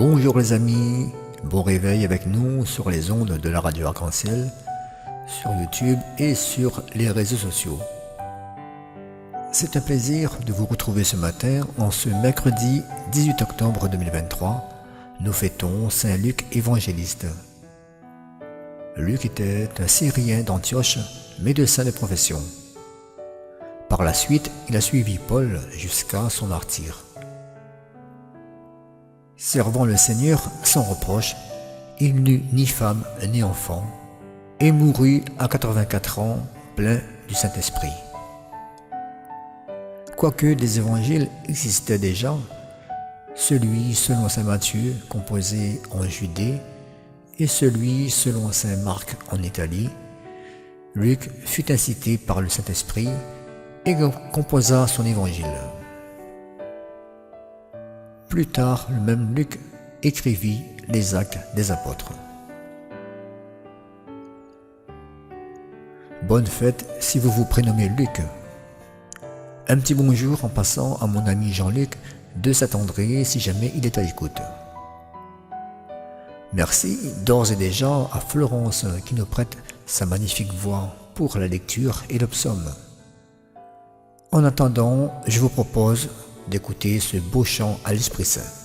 Bonjour les amis, bon réveil avec nous sur les ondes de la radio Arc-en-Ciel, sur YouTube et sur les réseaux sociaux. C'est un plaisir de vous retrouver ce matin en ce mercredi 18 octobre 2023. Nous fêtons Saint Luc évangéliste. Luc était un Syrien d'Antioche, médecin de profession. Par la suite, il a suivi Paul jusqu'à son martyre. Servant le Seigneur sans reproche, il n'eut ni femme ni enfant et mourut à 84 ans, plein du Saint-Esprit. Quoique des évangiles existaient déjà, celui selon saint Matthieu, composé en Judée, et celui selon saint Marc en Italie, Luc fut incité par le Saint-Esprit et composa son évangile. Plus tard, le même Luc écrivit les Actes des Apôtres. Bonne fête si vous vous prénommez Luc. Un petit bonjour en passant à mon ami Jean-Luc de Saint-André si jamais il est à l'écoute. Merci d'ores et déjà à Florence qui nous prête sa magnifique voix pour la lecture et le psaume. En attendant, je vous propose d'écouter ce beau chant à l'Esprit Saint.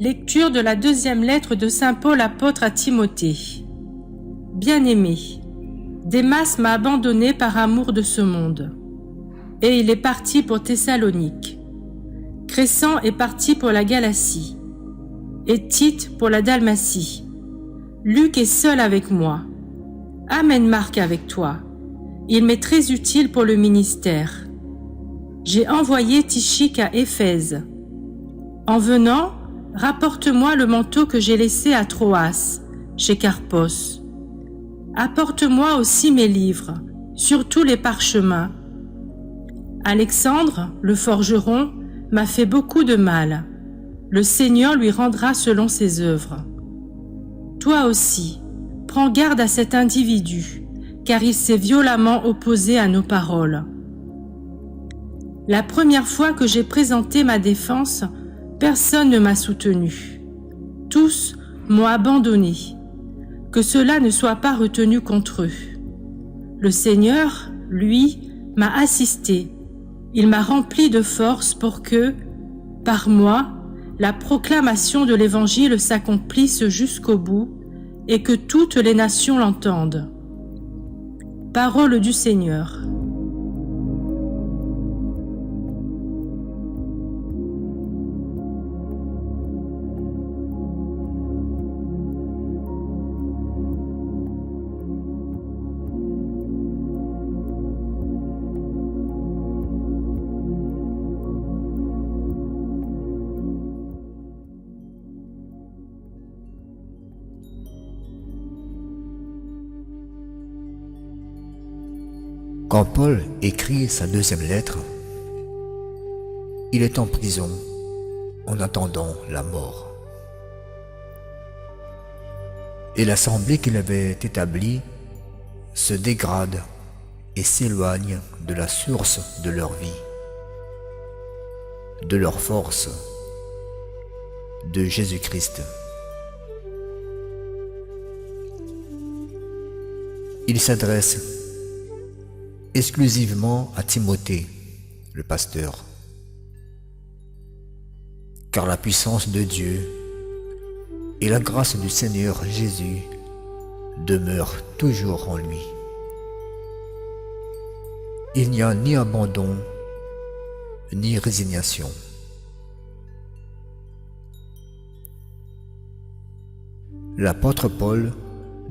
Lecture de la deuxième lettre de saint Paul apôtre à Timothée. Bien-aimé, Démas m'a abandonné par amour de ce monde, et il est parti pour Thessalonique. Crescens est parti pour la Galatie, et Tite pour la Dalmatie. Luc est seul avec moi. Amène Marc avec toi. Il m'est très utile pour le ministère. J'ai envoyé Tychique à Éphèse. En venant, rapporte-moi le manteau que j'ai laissé à Troas, chez Carpos. Apporte-moi aussi mes livres, surtout les parchemins. Alexandre, le forgeron, m'a fait beaucoup de mal. Le Seigneur lui rendra selon ses œuvres. Toi aussi, prends garde à cet individu, car il s'est violemment opposé à nos paroles. La première fois que j'ai présenté ma défense, personne ne m'a soutenu. Tous m'ont abandonné. Que cela ne soit pas retenu contre eux. Le Seigneur, lui, m'a assisté. Il m'a rempli de force pour que, par moi, la proclamation de l'Évangile s'accomplisse jusqu'au bout et que toutes les nations l'entendent. Parole du Seigneur. Quand Paul écrit sa deuxième lettre, il est en prison en attendant la mort. Et l'assemblée qu'il avait établie se dégrade et s'éloigne de la source de leur vie, de leur force, de Jésus-Christ. Il s'adresse exclusivement à Timothée, le pasteur, car la puissance de Dieu et la grâce du Seigneur Jésus demeurent toujours en lui. Il n'y a ni abandon, ni résignation. L'apôtre Paul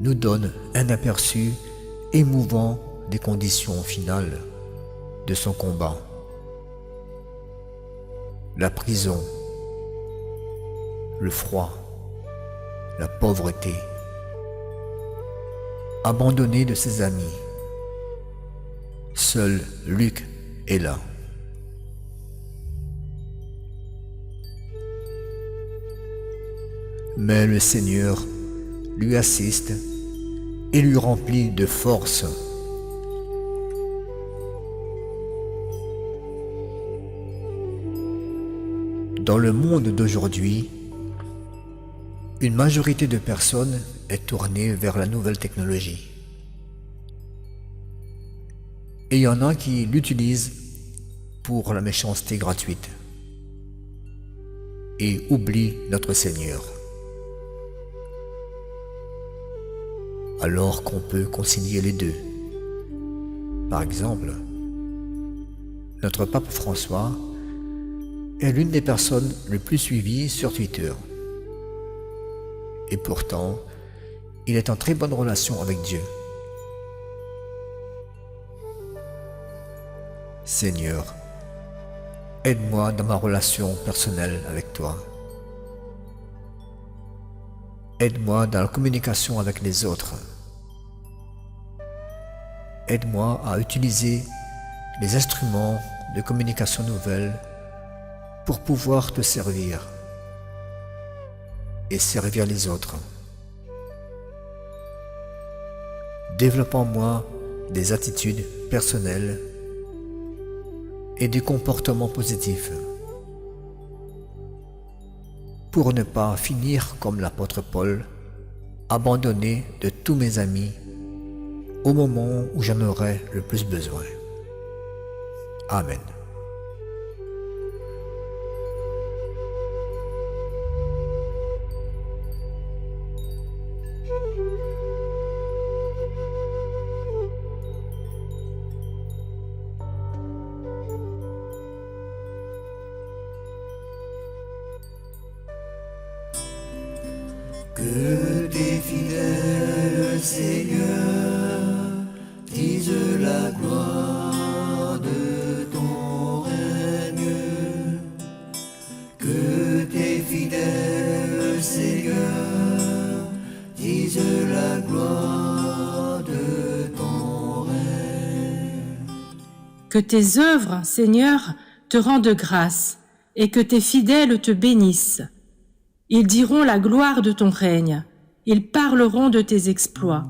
nous donne un aperçu émouvant des conditions finales de son combat. La prison, le froid, la pauvreté, abandonné de ses amis. Seul Luc est là. Mais le Seigneur lui assiste et lui remplit de force. Dans le monde d'aujourd'hui, une majorité de personnes est tournée vers la nouvelle technologie. Et il y en a qui l'utilisent pour la méchanceté gratuite et oublient notre Seigneur. Alors qu'on peut concilier les deux. Par exemple, notre pape François est l'une des personnes les plus suivies sur Twitter. Et pourtant, il est en très bonne relation avec Dieu. Seigneur, aide-moi dans ma relation personnelle avec toi. Aide-moi dans la communication avec les autres. Aide-moi à utiliser les instruments de communication nouvelle pour pouvoir te servir et servir les autres. Développe en moi des attitudes personnelles et des comportements positifs pour ne pas finir comme l'apôtre Paul, abandonné de tous mes amis au moment où j'en aurai le plus besoin. Amen. Que tes fidèles, Seigneur, disent la gloire de ton règne. Que tes fidèles, Seigneur, disent la gloire de ton règne. Que tes œuvres, Seigneur, te rendent grâce, et que tes fidèles te bénissent. Ils diront la gloire de ton règne, ils parleront de tes exploits.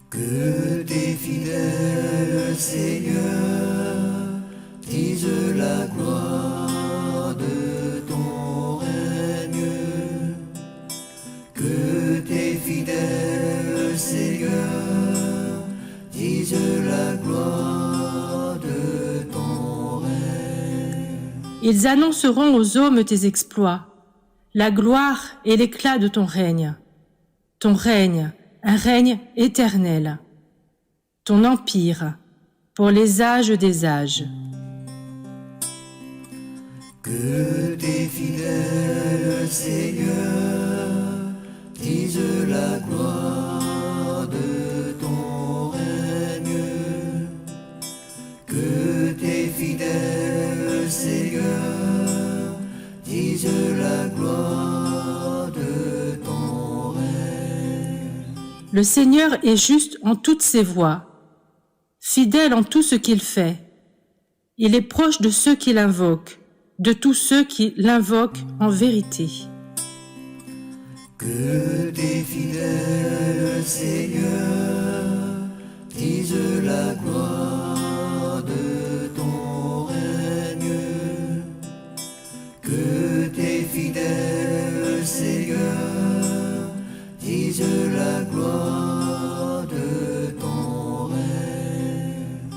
Que tes fidèles, Seigneur, disent la gloire de ton règne. Que tes fidèles, Seigneur, disent la gloire de ton règne. Ils annonceront aux hommes tes exploits, la gloire et l'éclat de ton règne. Ton règne, un règne éternel. Ton empire, pour les âges des âges. Que tes fidèles, Seigneur, disent la gloire de ton règne. Que tes fidèles, Seigneur, disent la gloire de ton règne. Le Seigneur est juste en toutes ses voies, fidèle en tout ce qu'il fait. Il est proche de ceux qui l'invoquent, de tous ceux qui l'invoquent en vérité. Que tes fidèles, Seigneur, disent la gloire de ton règne. Que tes fidèles, Seigneur, disent la gloire de ton règne.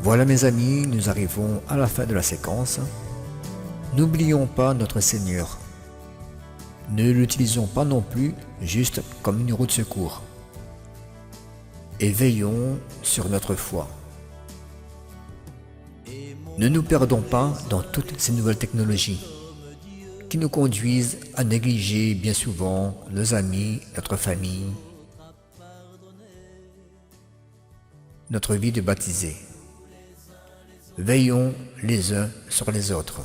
Voilà mes amis, nous arrivons à la fin de la séquence. N'oublions pas notre Seigneur. Ne l'utilisons pas non plus juste comme une roue de secours. Et veillons sur notre foi. Ne nous perdons pas dans toutes ces nouvelles technologies qui nous conduisent à négliger bien souvent nos amis, notre famille, notre vie de baptisé. Veillons les uns sur les autres.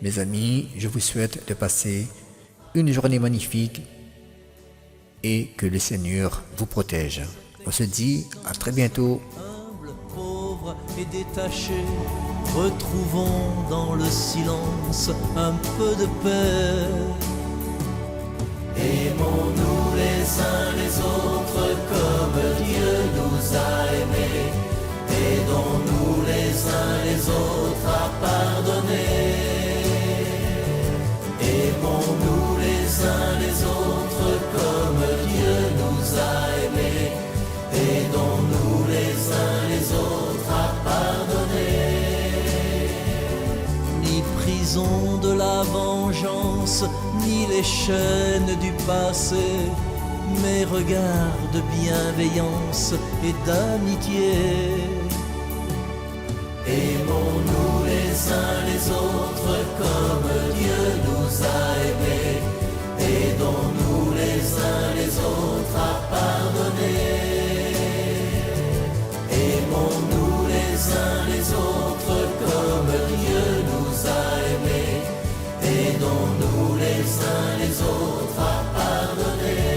Mes amis, je vous souhaite de passer une journée magnifique et que le Seigneur vous protège. On se dit à très bientôt. Humble, pauvre et détaché, retrouvons dans le silence un peu de paix. Aimons-nous les uns les autres comme Dieu nous a aimés. Aidons-nous les uns les autres à pardonner. Aimons-nous les uns les autres comme Dieu nous a aimés. Aidons-nous les uns les autres à pardonner. Ni prison de la vengeance, ni les chaînes du passé, mais regards de bienveillance et d'amitié. Aimons-nous les uns les autres comme Dieu nous a aimés. Aidons-nous les uns les autres à pardonner. Aimons-nous les uns les autres comme Dieu nous a aimés. Aidons-nous les uns les autres à pardonner.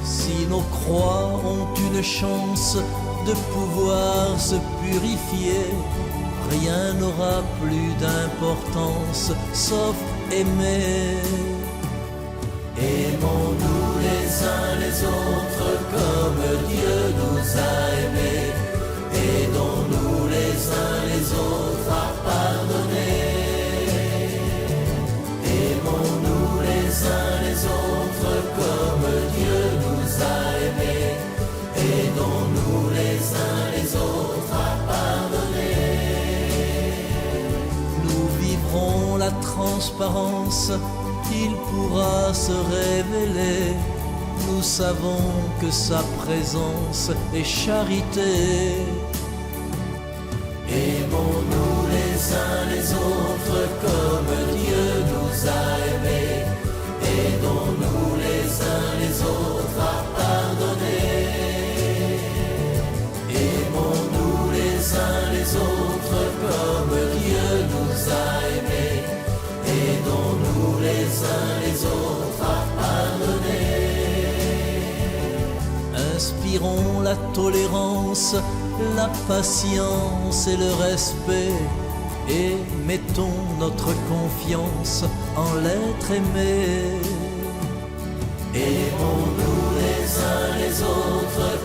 Si nos croix ont une chance de pouvoir se purifier, rien n'aura plus d'importance sauf aimer. Aimons-nous les uns les autres comme Dieu nous a aimés. Aidons-nous les uns les autres à pardonner. Aimons-nous les uns les autres comme Dieu nous a aimés. Aidons-nous les uns les autres à pardonner. Nous vivrons la transparence, il pourra se révéler. Nous savons que sa présence est charité. Aimons-nous les uns les autres comme Dieu nous a aimés. Aidons-nous les uns les autres à pardonner. Aimons-nous les uns les autres comme Dieu nous a aimés. Aidons-nous Inspirons la tolérance, la patience et le respect, et mettons notre confiance en l'être aimé. Aimons-nous les uns les autres